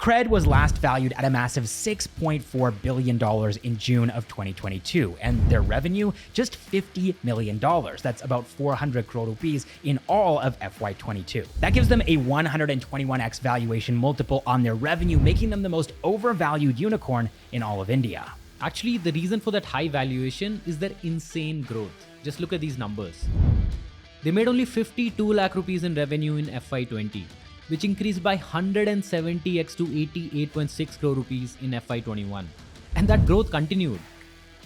CRED was last valued at a massive $6.4 billion in June of 2022, and their revenue just $50 million. That's about 400 crore rupees in all of FY22. That gives them a 121x valuation multiple on their revenue, making them the most overvalued unicorn in all of India. Actually, the reason for that high valuation is their insane growth. Just look at these numbers. They made only 52 lakh rupees in revenue in FY20, which increased by 170x to 88.6 crore rupees in FY21. And that growth continued.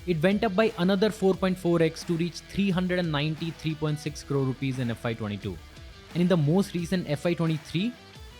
It went up by another 4.4x to reach 393.6 crore rupees in FY22. And in the most recent FY23,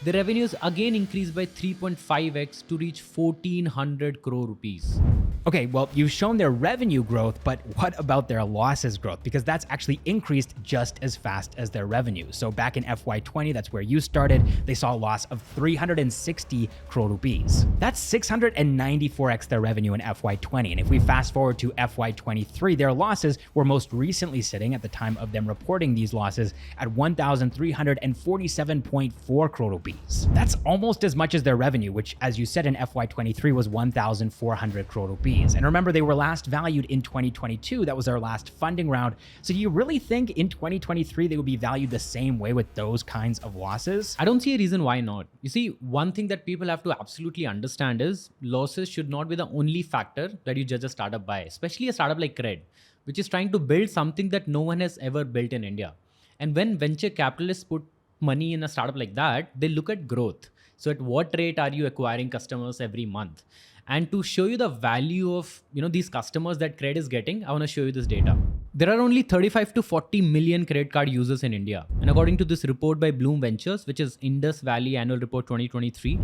the revenues again increased by 3.5x to reach 1400 crore rupees. Okay, well, you've shown their revenue growth, but what about their losses growth? Because that's actually increased just as fast as their revenue. So back in FY20, that's where you started, they saw a loss of 360 crore rupees. That's 694x their revenue in FY20. And if we fast forward to FY23, their losses were most recently sitting at the time of them reporting these losses at 1,347.4 crore rupees. That's almost as much as their revenue, which, as you said, in FY23 was 1,400 crore rupees. And remember, they were last valued in 2022. That was their last funding round. So do you really think in 2023 they will be valued the same way with those kinds of losses? I don't see a reason why not. You see, one thing that people have to absolutely understand is losses should not be the only factor that you judge a startup by, especially a startup like CRED, which is trying to build something that no one has ever built in India. And when venture capitalists put money in a startup like that, they look at growth. So at what rate are you acquiring customers every month? And to show you the value of these customers that CRED is getting, I want to show you this data. There are only 35 to 40 million credit card users in India. And according to this report by Bloom Ventures, which is Indus Valley Annual Report 2023,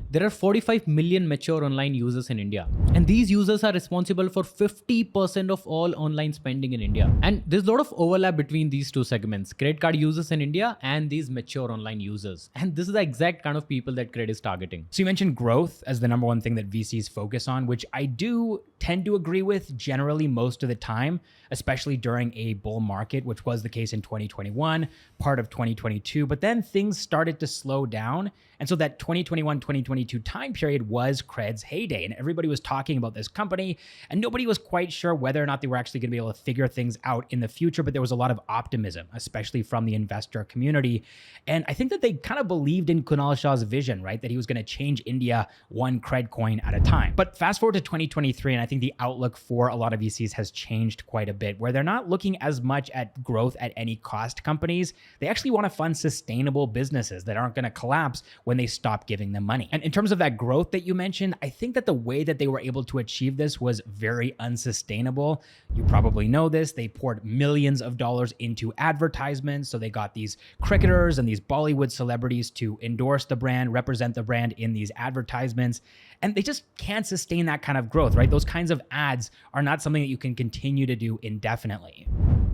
there are 45 million mature online users in India. And these users are responsible for 50% of all online spending in India. And there's a lot of overlap between these two segments, credit card users in India and these mature online users. And this is the exact kind of people that CRED is targeting. So you mentioned growth as the number one thing that VCs focus on, which I do tend to agree with generally most of the time, especially during a bull market, which was the case in 2021, part of 2022. But then things started to slow down. And so that 2021-2022 time period was CRED's heyday. And everybody was talking about this company and nobody was quite sure whether or not they were actually going to be able to figure things out in the future. But there was a lot of optimism, especially from the investor community. And I think that they kind of believed in Kunal Shah's vision, right? That he was going to change India one CRED coin at a time. But fast forward to 2023, and I think the outlook for a lot of VCs has changed quite a bit, where they're not looking as much at growth at any cost companies. They actually want to fund sustainable businesses that aren't going to collapse when they stop giving them money. And in terms of that growth that you mentioned, I think that the way that they were able to achieve this was very unsustainable. You probably know this. They poured millions of dollars into advertisements. So they got these cricketers and these Bollywood celebrities to endorse the brand, represent the brand in these advertisements. And they just can't sustain that kind of growth, right? Those kinds of ads are not something that you can continue to do indefinitely.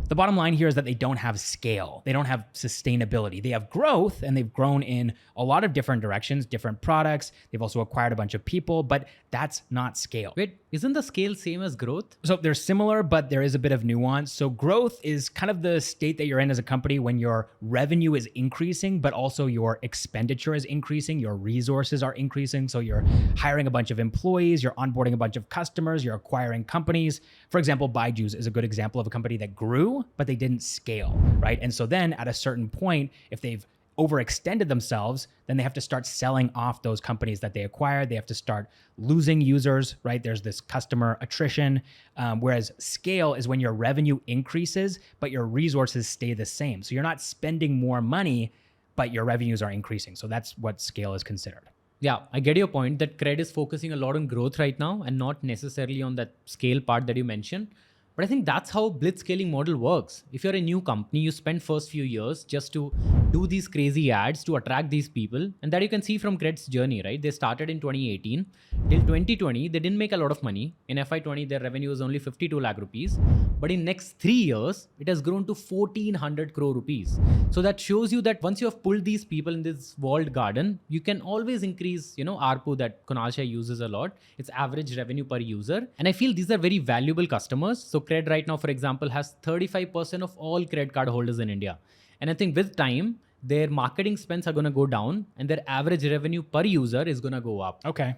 The bottom line here is that they don't have scale. They don't have sustainability. They have growth, and they've grown in a lot of different directions, different products. They've also acquired a bunch of people, but that's not scale. Wait, isn't the scale same as growth? So they're similar, but there is a bit of nuance. So growth is kind of the state that you're in as a company when your revenue is increasing, but also your expenditure is increasing, your resources are increasing. So you're hiring a bunch of employees, you're onboarding a bunch of customers, you're acquiring companies. For example, Byju's is a good example of a company that grew, but they didn't scale, right? And so then at a certain point, if they've overextended themselves, then they have to start selling off those companies that they acquired. They have to start losing users, right? There's this customer attrition. Whereas scale is when your revenue increases, but your resources stay the same. So you're not spending more money, but your revenues are increasing. So that's what scale is considered. Yeah, I get your point that CRED is focusing a lot on growth right now and not necessarily on that scale part that you mentioned. But I think that's how blitzscaling model works. If you're a new company, you spend first few years just to do these crazy ads to attract these people. And that you can see from CRED's journey, right? They started in 2018. Till 2020, they didn't make a lot of money. In FY20, their revenue was only 52 lakh rupees. But in next 3 years, it has grown to 1400 crore rupees. So that shows you that once you have pulled these people in this walled garden, you can always increase, ARPU that Kunal Shah uses a lot. It's average revenue per user. And I feel these are very valuable customers. So CRED right now, for example, has 35% of all credit card holders in India. And I think with time, their marketing spends are going to go down and their average revenue per user is going to go up. Okay.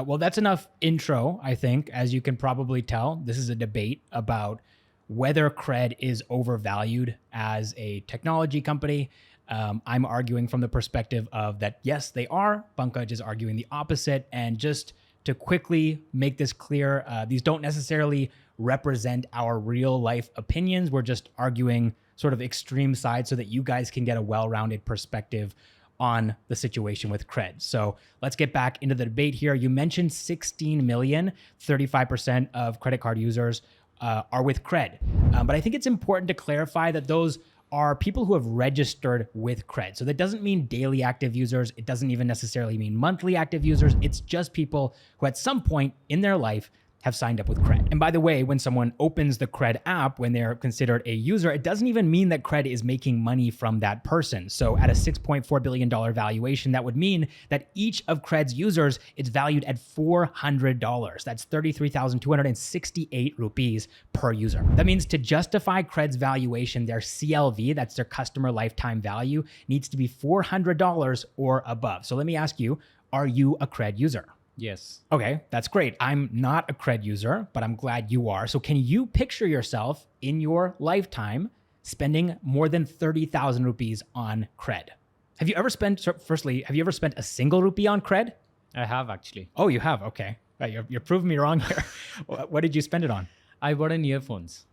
Well, that's enough intro, I think. As you can probably tell, this is a debate about whether CRED is overvalued as a technology company. I'm arguing from the perspective of that, yes, they are. Pankaj is arguing the opposite. And just to quickly make this clear, these don't necessarily represent our real life opinions. We're just arguing sort of extreme sides so that you guys can get a well-rounded perspective on the situation with CRED. So let's get back into the debate here. You mentioned 16 million, 35% of credit card users are with CRED. But I think it's important to clarify that those are people who have registered with CRED. So that doesn't mean daily active users. It doesn't even necessarily mean monthly active users. It's just people who at some point in their life have signed up with CRED. And by the way, when someone opens the CRED app, when they're considered a user, it doesn't even mean that CRED is making money from that person. So at a $6.4 billion valuation, that would mean that each of CRED's users is valued at $400. That's 33,268 rupees per user. That means to justify CRED's valuation, their CLV, that's their customer lifetime value, needs to be $400 or above. So let me ask you, are you a CRED user? Yes. Okay, that's great. I'm not a CRED user, but I'm glad you are. So can you picture yourself in your lifetime spending more than 30,000 rupees on CRED? Have you ever spent, firstly, have you ever spent a single rupee on CRED? I have actually. Oh, you have? Okay. Right, you're proving me wrong here. What did you spend it on? I bought an earphones.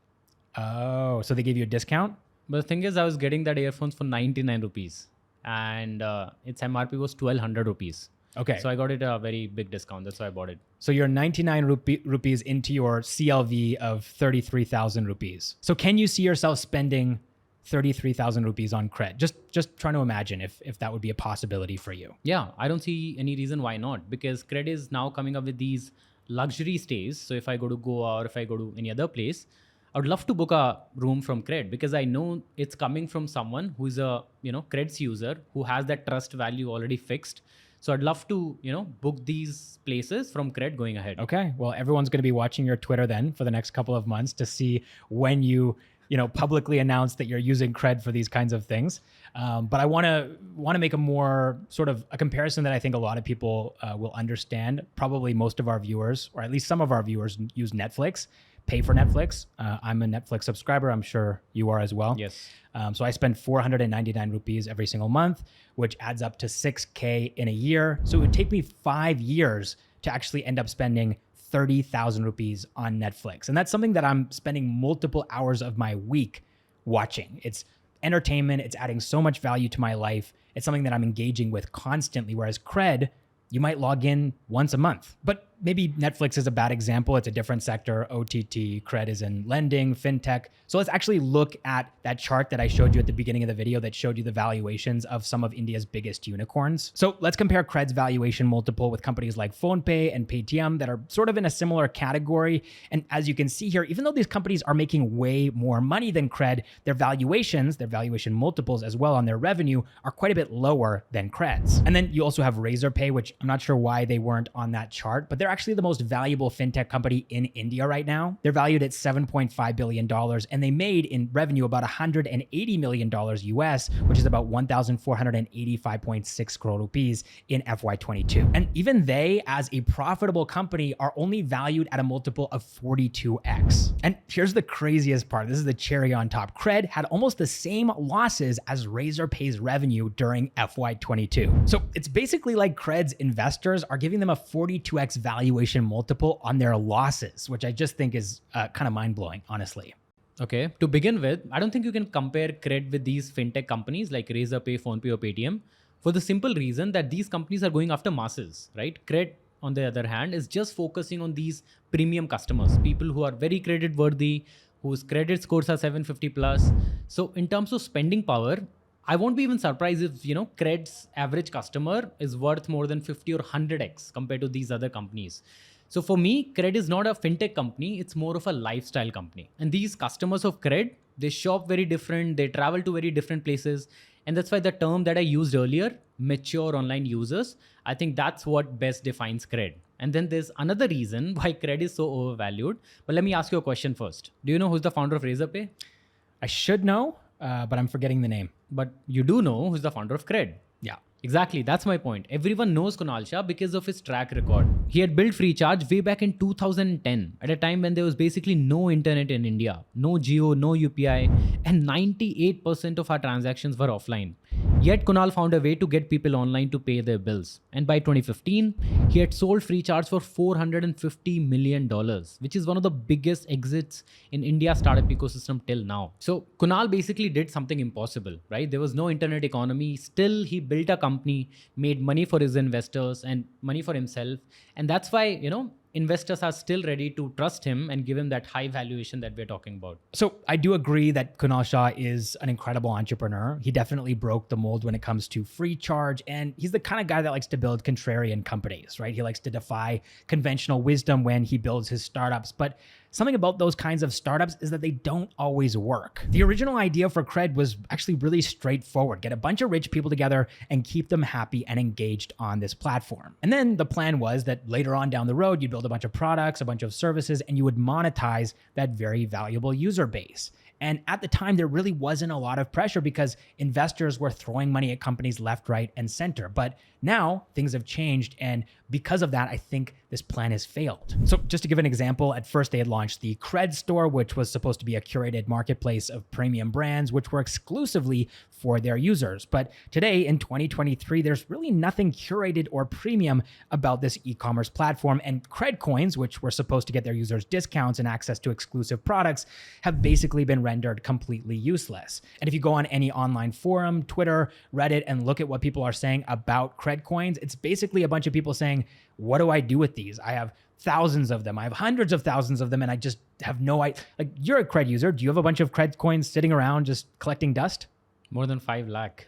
Oh, so they gave you a discount? But the thing is, I was getting that earphones for 99 rupees and its MRP was 1200 rupees. Okay. So I got it a very big discount. That's why I bought it. So you're 99 rupees into your CLV of 33,000 rupees. So can you see yourself spending 33,000 rupees on CRED? Just trying to imagine if that would be a possibility for you. Yeah, I don't see any reason why not, because CRED is now coming up with these luxury stays. So if I go to Goa or if I go to any other place, I would love to book a room from CRED because I know it's coming from someone who is a CRED's user who has that trust value already fixed. So I'd love to, book these places from CRED going ahead. Okay. Well, everyone's going to be watching your Twitter then for the next couple of months to see when you publicly announce that you're using CRED for these kinds of things. But I want to make a more sort of a comparison that I think a lot of people will understand. Probably most of our viewers, or at least some of our viewers, use Netflix, pay for Netflix. I'm a Netflix subscriber. I'm sure you are as well. Yes. So I spend 499 rupees every single month, which adds up to 6K in a year. So it would take me 5 years to actually end up spending 30,000 rupees on Netflix. And that's something that I'm spending multiple hours of my week watching. It's entertainment. It's adding so much value to my life. It's something that I'm engaging with constantly. Whereas CRED, you might log in once a month. But maybe Netflix is a bad example. It's a different sector. OTT, CRED is in lending, Fintech. So let's actually look at that chart that I showed you at the beginning of the video that showed you the valuations of some of India's biggest unicorns. So let's compare CRED's valuation multiple with companies like PhonePe and Paytm that are sort of in a similar category. And as you can see here, even though these companies are making way more money than CRED, their valuations, their valuation multiples as well on their revenue are quite a bit lower than CRED's. And then you also have Razorpay, which I'm not sure why they weren't on that chart, but they're actually the most valuable fintech company in India right now. They're valued at $7.5 billion, and they made in revenue about $180 million US, which is about 1,485.6 crore rupees in FY22. And even they, as a profitable company, are only valued at a multiple of 42x. And here's the craziest part. This is the cherry on top. CRED had almost the same losses as Razorpay's revenue during FY22. So it's basically like CRED's investors are giving them a 42x valuation multiple on their losses, which I just think is kind of mind-blowing, honestly. Okay, to begin with, I don't think you can compare CRED with these fintech companies like Razorpay, PhonePe or Paytm for the simple reason that these companies are going after masses, right? CRED, on the other hand, is just focusing on these premium customers, people who are very credit worthy, whose credit scores are 750 plus. So in terms of spending power, I won't be even surprised if, CRED's average customer is worth more than 50 or 100x compared to these other companies. So for me, CRED is not a fintech company. It's more of a lifestyle company. And these customers of CRED, they shop very different. They travel to very different places. And that's why the term that I used earlier, mature online users, I think that's what best defines CRED. And then there's another reason why CRED is so overvalued. But let me ask you a question first. Do you know who's the founder of Razorpay? I should know, but I'm forgetting the name. but you do know who's the founder of CRED. Yeah. Exactly, that's my point. Everyone knows Kunal Shah because of his track record. He had built Freecharge way back in 2010, at a time when there was basically no internet in India, no Geo, no UPI, and 98% of our transactions were offline. Yet Kunal found a way to get people online to pay their bills. And by 2015, he had sold Freecharge for $450 million, which is one of the biggest exits in India's startup ecosystem till now. So Kunal basically did something impossible, right? There was no internet economy. Still, he built a company, made money for his investors and money for himself. And that's why, investors are still ready to trust him and give him that high valuation that we're talking about. So I do agree that Kunal Shah is an incredible entrepreneur. He definitely broke the mold when it comes to Freecharge, and he's the kind of guy that likes to build contrarian companies, right? He likes to defy conventional wisdom when he builds his startups. But something about those kinds of startups is that they don't always work. The original idea for CRED was actually really straightforward. Get a bunch of rich people together and keep them happy and engaged on this platform. And then the plan was that later on down the road, you'd build a bunch of products, a bunch of services, and you would monetize that very valuable user base. And at the time, there really wasn't a lot of pressure because investors were throwing money at companies left, right, and center. But now things have changed. And because of that, I think this plan has failed. So just to give an example, at first they had launched the CRED store, which was supposed to be a curated marketplace of premium brands, which were exclusively for their users. But today in 2023, there's really nothing curated or premium about this e-commerce platform. And CRED coins, which were supposed to get their users discounts and access to exclusive products, have basically been rendered completely useless. And if you go on any online forum, Twitter, Reddit, and look at what people are saying about CRED coins, it's basically a bunch of people saying, what do I do with these? I have thousands of them. I have hundreds of thousands of them, and I just have no idea. Like, you're a CRED user. Do you have a bunch of CRED coins sitting around just collecting dust? More than 5 lakh.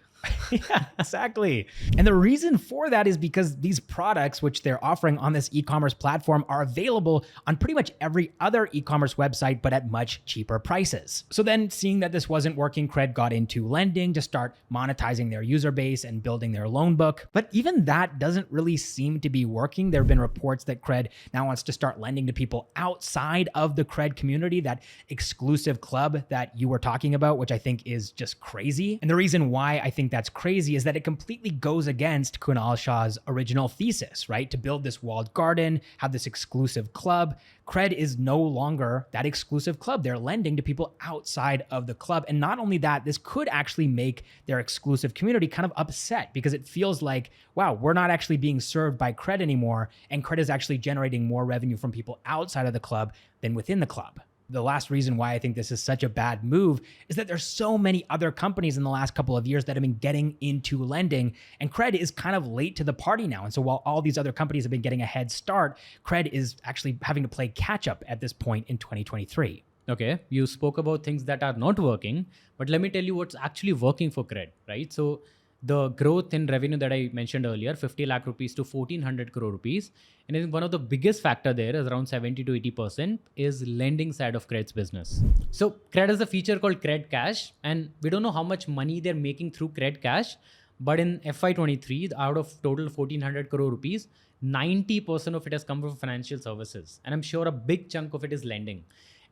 Yeah, exactly. And the reason for that is because these products, which they're offering on this e-commerce platform, are available on pretty much every other e-commerce website, but at much cheaper prices. So then, seeing that this wasn't working, CRED got into lending to start monetizing their user base and building their loan book. But even that doesn't really seem to be working. There have been reports that CRED now wants to start lending to people outside of the CRED community, that exclusive club that you were talking about, which I think is just crazy. And the reason why I think that's crazy is that it completely goes against Kunal Shah's original thesis, right? To build this walled garden, have this exclusive club. CRED is no longer that exclusive club. They're lending to people outside of the club. And not only that, this could actually make their exclusive community kind of upset because it feels like, wow, we're not actually being served by CRED anymore. And CRED is actually generating more revenue from people outside of the club than within the club. The last reason why I think this is such a bad move is that there's so many other companies in the last couple of years that have been getting into lending, and CRED is kind of late to the party now. And so while all these other companies have been getting a head start, CRED is actually having to play catch up at this point in 2023. Okay, you spoke about things that are not working, but let me tell you what's actually working for CRED, right? So the growth in revenue that I mentioned earlier, 50 lakh rupees to 1400 crore rupees. And I think one of the biggest factor there is around 70 to 80% is lending side of CRED's business. So CRED has a feature called CRED Cash, and we don't know how much money they're making through CRED Cash, but in FY23, out of total 1400 crore rupees, 90% of it has come from financial services. And I'm sure a big chunk of it is lending.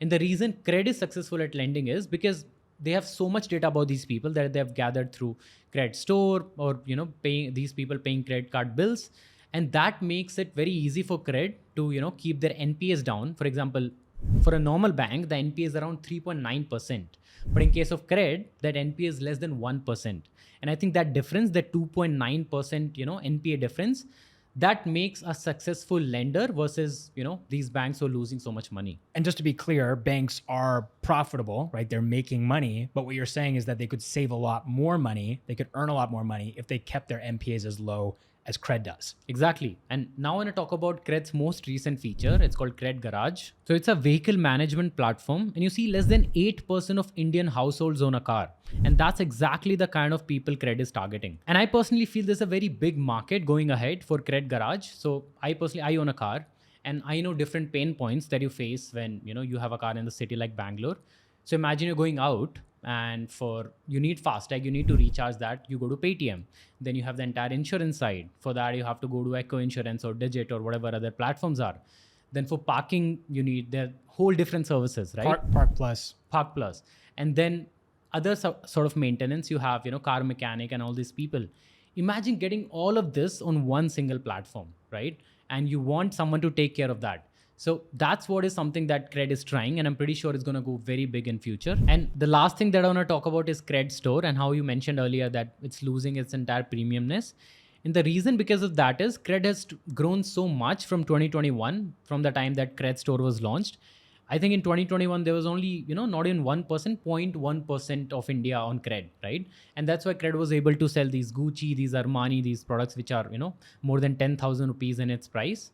And the reason CRED is successful at lending is because they have so much data about these people that they have gathered through CRED store or paying these people paying credit card bills, and that makes it very easy for CRED to keep their NPS down. For example, for a normal bank, the NPS is around 3.9%, but in case of CRED, that NPS is less than 1%. And I think that difference, that 2.9% NPA difference, that makes a successful lender versus these banks who are losing so much money. And just to be clear, banks are profitable, right? They're making money, but what you're saying is that they could save a lot more money, they could earn a lot more money if they kept their NPAs as low as CRED does. Exactly. And now I want to talk about CRED's most recent feature. It's called CRED Garage. So it's a vehicle management platform, and you see less than 8% of Indian households own a car. And that's exactly the kind of people CRED is targeting. And I personally feel there's a very big market going ahead for CRED Garage. So I own a car, and I know different pain points that you face when you have a car in the city like Bangalore. So imagine you're going out and you need FASTag, you need to recharge that, you go to Paytm. Then you have the entire insurance side. For that, you have to go to Echo Insurance or Digit or whatever other platforms are. Then for parking, you need their whole different services, right? Park Plus. Park Plus. And then other sort of maintenance. You have, car mechanic and all these people. Imagine getting all of this on one single platform, right? And you want someone to take care of that. So that's what is something that CRED is trying, and I'm pretty sure it's going to go very big in future. And the last thing that I want to talk about is CRED Store, and how you mentioned earlier that it's losing its entire premiumness. And the reason because of that is CRED has grown so much from 2021, from the time that CRED Store was launched. I think in 2021, there was only, not even 1%, 0.1% of India on CRED, right? And that's why CRED was able to sell these Gucci, these Armani, these products, which are, more than 10,000 rupees in its price.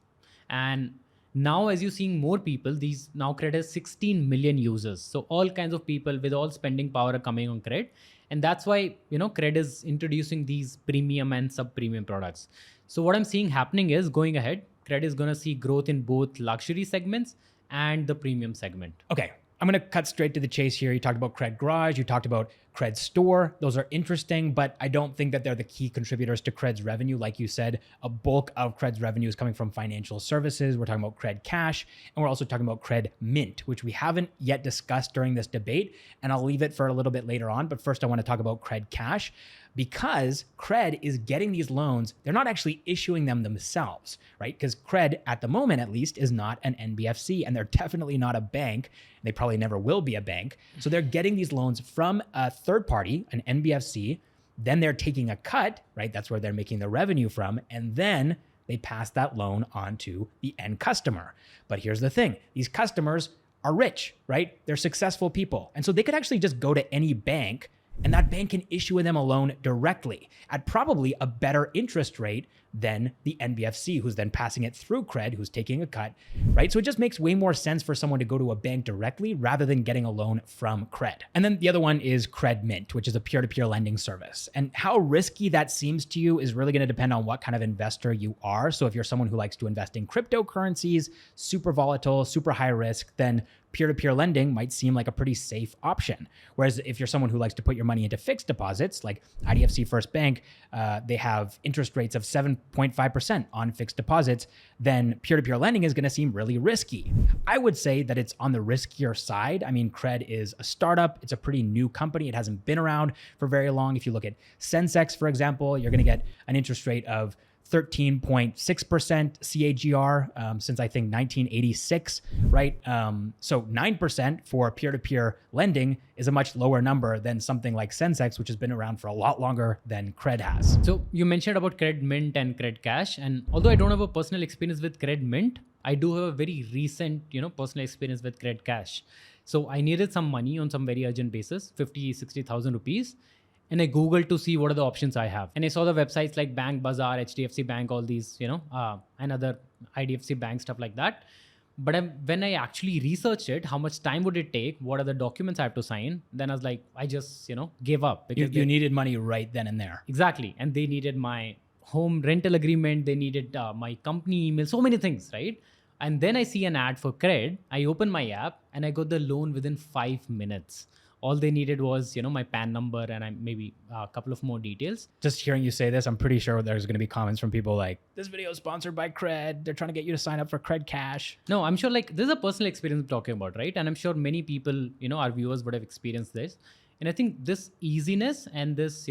And now, as you're seeing more people, now CRED has 16 million users. So all kinds of people with all spending power are coming on CRED. And that's why, CRED is introducing these premium and sub-premium products. So what I'm seeing happening is, going ahead, CRED is going to see growth in both luxury segments and the premium segment. Okay, I'm going to cut straight to the chase here. You talked about CRED Garage, you talked about CRED Store. Those are interesting, but I don't think that they're the key contributors to CRED's revenue. Like you said, a bulk of CRED's revenue is coming from financial services. We're talking about CRED Cash, and we're also talking about CRED Mint, which we haven't yet discussed during this debate, and I'll leave it for a little bit later on. But first, I want to talk about CRED Cash, because CRED is getting these loans. They're not actually issuing them themselves, right? Because CRED, at the moment at least, is not an NBFC, and they're definitely not a bank. They probably never will be a bank. So they're getting these loans from a third party, an NBFC. Then they're taking a cut, right? That's where they're making the revenue from. And then they pass that loan on to the end customer. But here's the thing. These customers are rich, right? They're successful people. And so they could actually just go to any bank, and that bank can issue them a loan directly at probably a better interest rate than the NBFC, who's then passing it through CRED, who's taking a cut, right? So it just makes way more sense for someone to go to a bank directly rather than getting a loan from CRED. And then the other one is CRED Mint, which is a peer-to-peer lending service. And how risky that seems to you is really going to depend on what kind of investor you are. So if you're someone who likes to invest in cryptocurrencies, super volatile, super high risk, then peer-to-peer lending might seem like a pretty safe option. Whereas if you're someone who likes to put your money into fixed deposits, like IDFC First Bank, they have interest rates of 7.5% on fixed deposits, then peer-to-peer lending is going to seem really risky. I would say that it's on the riskier side. I mean, CRED is a startup. It's a pretty new company. It hasn't been around for very long. If you look at Sensex, for example, you're going to get an interest rate of 13.6% CAGR since I think 1986, right? So 9% for peer-to-peer lending is a much lower number than something like Sensex, which has been around for a lot longer than CRED has. So you mentioned about CRED Mint and CRED Cash, and although I don't have a personal experience with CRED Mint, I do have a very recent, personal experience with CRED Cash. So I needed some money on some very urgent basis, 50,000-60,000 rupees. And I Googled to see what are the options I have. And I saw the websites like Bank Bazaar, HDFC Bank, all these, and other IDFC Bank, stuff like that. But when I actually researched it, how much time would it take? What are the documents I have to sign? Then I was like, I just, gave up. Because you needed money right then and there. Exactly. And they needed my home rental agreement. They needed my company email, so many things, right? And then I see an ad for CRED. I open my app and I got the loan within 5 minutes. All they needed was, my PAN number and maybe a couple of more details. Just hearing you say this, I'm pretty sure there's going to be comments from people like, this video is sponsored by CRED. They're trying to get you to sign up for CRED Cash. No, I'm sure this is a personal experience I'm talking about, right? And I'm sure many people, our viewers would have experienced this. And I think this easiness and this,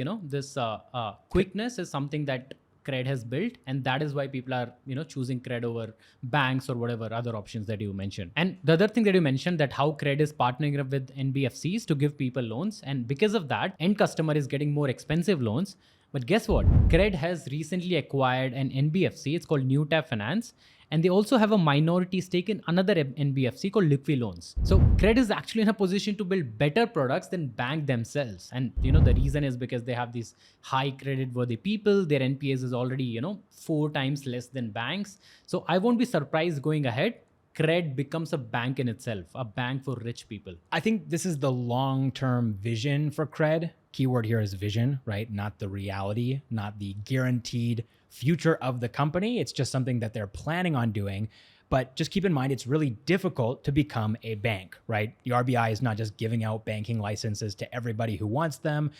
quickness is something that CRED has built, and that is why people are choosing CRED over banks or whatever other options that you mentioned. And the other thing that you mentioned, that how CRED is partnering up with NBFCs to give people loans, and because of that, end customer is getting more expensive loans. But guess what? CRED has recently acquired an NBFC. It's called New Tab Finance. And they also have a minority stake in another NBFC called Liqui Loans. So CRED is actually in a position to build better products than bank themselves. And the reason is because they have these high credit worthy people. Their NPS is already 4 times less than banks. So I won't be surprised going ahead, CRED becomes a bank in itself, a bank for rich people. I think this is the long-term vision for CRED. Keyword here is vision, right? Not the reality, not the guaranteed future of the company. It's just something that they're planning on doing. But just keep in mind, it's really difficult to become a bank, right? The RBI is not just giving out banking licenses to everybody who wants them.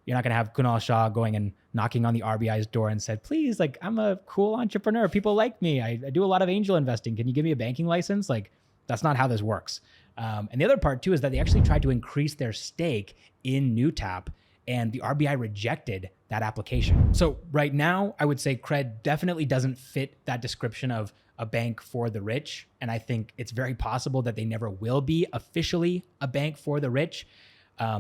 You're not going to have Kunal Shah going and knocking on the RBI's door and said, please, I'm a cool entrepreneur. People like me. I do a lot of angel investing. Can you give me a banking license? That's not how this works. And the other part too is that they actually tried to increase their stake in NewTap, and the RBI rejected that application. So right now, I would say CRED definitely doesn't fit that description of a bank for the rich. And I think it's very possible that they never will be officially a bank for the rich.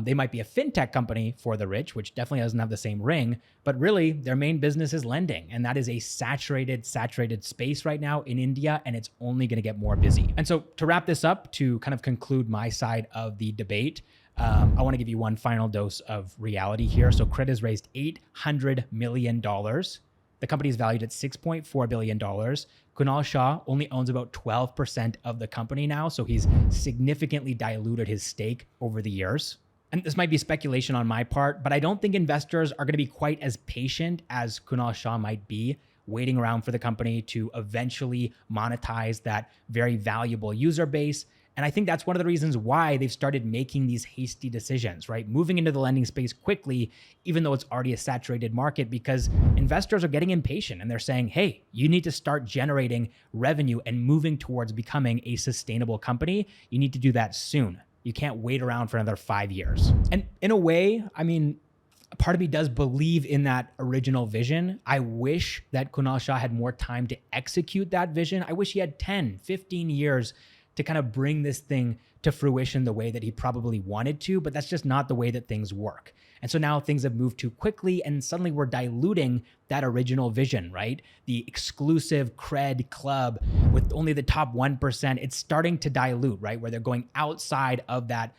They might be a fintech company for the rich, which definitely doesn't have the same ring, but really their main business is lending. And that is a saturated space right now in India, and it's only going to get more busy. And so to wrap this up, to kind of conclude my side of the debate, I want to give you one final dose of reality here. So CRED has raised $800 million. The company is valued at $6.4 billion. Kunal Shah only owns about 12% of the company now, so he's significantly diluted his stake over the years. And this might be speculation on my part, but I don't think investors are going to be quite as patient as Kunal Shah might be, waiting around for the company to eventually monetize that very valuable user base. And I think that's one of the reasons why they've started making these hasty decisions, right? Moving into the lending space quickly, even though it's already a saturated market, because investors are getting impatient and they're saying, hey, you need to start generating revenue and moving towards becoming a sustainable company. You need to do that soon. You can't wait around for another 5 years. And in a way, I mean, a part of me does believe in that original vision. I wish that Kunal Shah had more time to execute that vision. I wish he had 10, 15 years to kind of bring this thing to fruition the way that he probably wanted to, but that's just not the way that things work. And so now things have moved too quickly, and suddenly we're diluting that original vision, right? The exclusive CRED club with only the top 1%, it's starting to dilute, right? Where they're going outside of that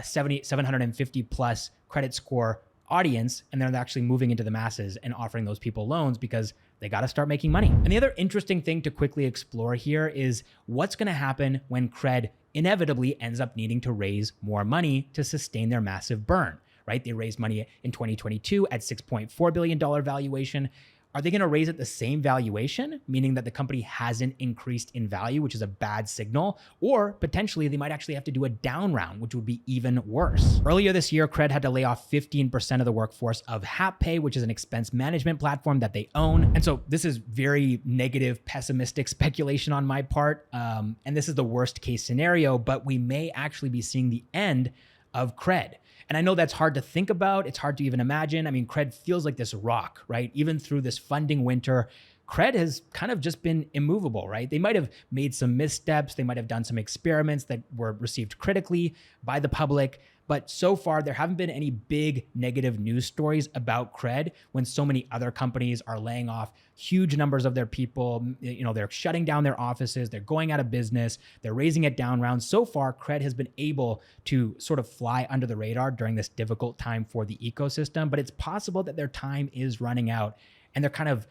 750 plus credit score audience, and they're actually moving into the masses and offering those people loans because they got to start making money. And the other interesting thing to quickly explore here is what's going to happen when CRED inevitably ends up needing to raise more money to sustain their massive burn, right? They raised money in 2022 at $6.4 billion valuation. Are they going to raise at the same valuation, meaning that the company hasn't increased in value, which is a bad signal? Or potentially they might actually have to do a down round, which would be even worse. Earlier this year, CRED had to lay off 15% of the workforce of HapPay, which is an expense management platform that they own. And so this is very negative, pessimistic speculation on my part. And this is the worst case scenario, but we may actually be seeing the end of CRED. And I know that's hard to think about. It's hard to even imagine. I mean, CRED feels like this rock, right? Even through this funding winter, CRED has kind of just been immovable, right? They might have made some missteps. They might have done some experiments that were received critically by the public. But so far, there haven't been any big negative news stories about CRED when so many other companies are laying off huge numbers of their people. You know, they're shutting down their offices. They're going out of business. They're raising it down rounds. So far, CRED has been able to sort of fly under the radar during this difficult time for the ecosystem. But it's possible that their time is running out and they're kind of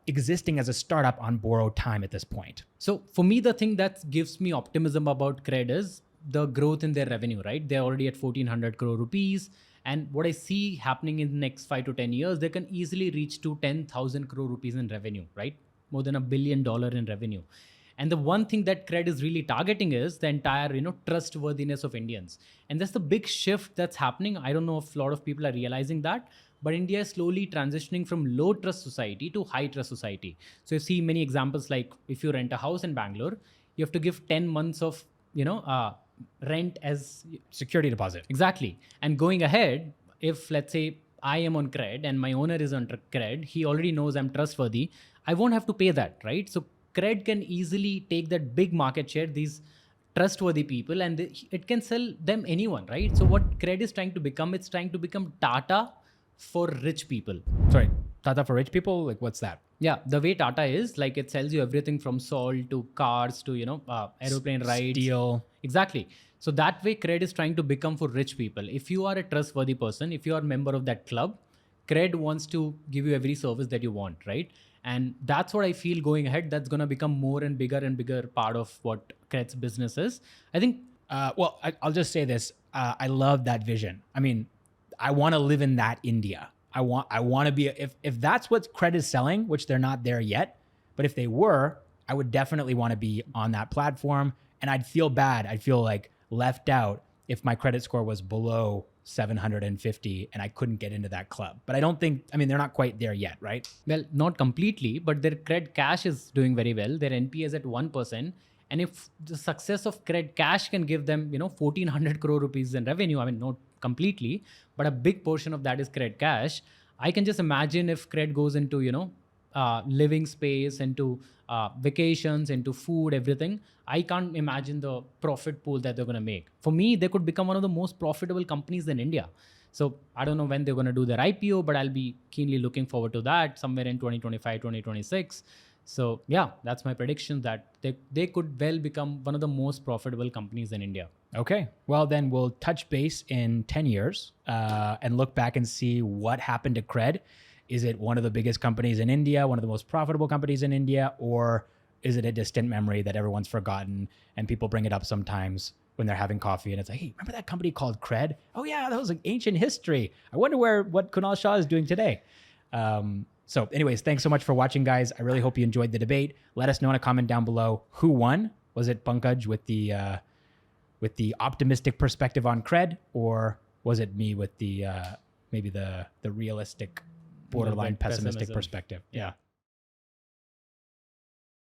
existing as a startup on borrowed time at this point. So for me, the thing that gives me optimism about CRED is the growth in their revenue, right? They're already at 1,400 crore rupees. And what I see happening in the next 5 to 10 years, they can easily reach to 10,000 crore rupees in revenue, right? More than $1 billion in revenue. And the one thing that CRED is really targeting is the entire, trustworthiness of Indians. And that's the big shift that's happening. I don't know if a lot of people are realizing that, but India is slowly transitioning from low trust society to high trust society. So you see many examples, like if you rent a house in Bangalore, you have to give 10 months of, rent as Security deposit. Exactly. And going ahead, if let's say I am on CRED and my owner is on CRED, he already knows I'm trustworthy. I won't have to pay that, right? So CRED can easily take that big market share, these trustworthy people, and it can sell them anyone, right? So what CRED is trying to become, it's trying to become Tata for rich people. Sorry, Tata for rich people? Like, what's that? Yeah, the way Tata is, like, it sells you everything from salt to cars to, aeroplane rides. Steel. Exactly. So that way, CRED is trying to become for rich people. If you are a trustworthy person, if you are a member of that club, CRED wants to give you every service that you want, right? And that's what I feel going ahead. That's going to become more and bigger part of what CRED's business is. I think. I'll just say this. I love that vision. I mean, I want to live in that India. I want to be, if that's what CRED is selling, which they're not there yet, but if they were, I would definitely want to be on that platform. And I'd feel bad. I'd feel like left out if my credit score was below 750 and I couldn't get into that club. But I don't think, they're not quite there yet, right? Well, not completely, but their CRED cash is doing very well. Their NPA is at 1%. And if the success of CRED Cash can give them, 1400 crore rupees in revenue, I mean, not completely, but a big portion of that is CRED Cash. I can just imagine if CRED goes into, living space, into vacations, into food, everything. I can't imagine the profit pool that they're going to make. For me, they could become one of the most profitable companies in India. So I don't know when they're going to do their IPO, but I'll be keenly looking forward to that somewhere in 2025, 2026. So yeah, that's my prediction that they could well become one of the most profitable companies in India. Okay. Well, then we'll touch base in 10 years and look back and see what happened to CRED. Is it one of the biggest companies in India, one of the most profitable companies in India, or is it a distant memory that everyone's forgotten and people bring it up sometimes when they're having coffee and it's like, hey, remember that company called CRED? Oh yeah, that was like ancient history. I wonder what Kunal Shah is doing today. So anyways, thanks so much for watching, guys. I really hope you enjoyed the debate. Let us know in a comment down below who won. Was it Pankaj with the optimistic perspective on CRED, or was it me with the maybe the realistic, borderline pessimistic perspective? Yeah.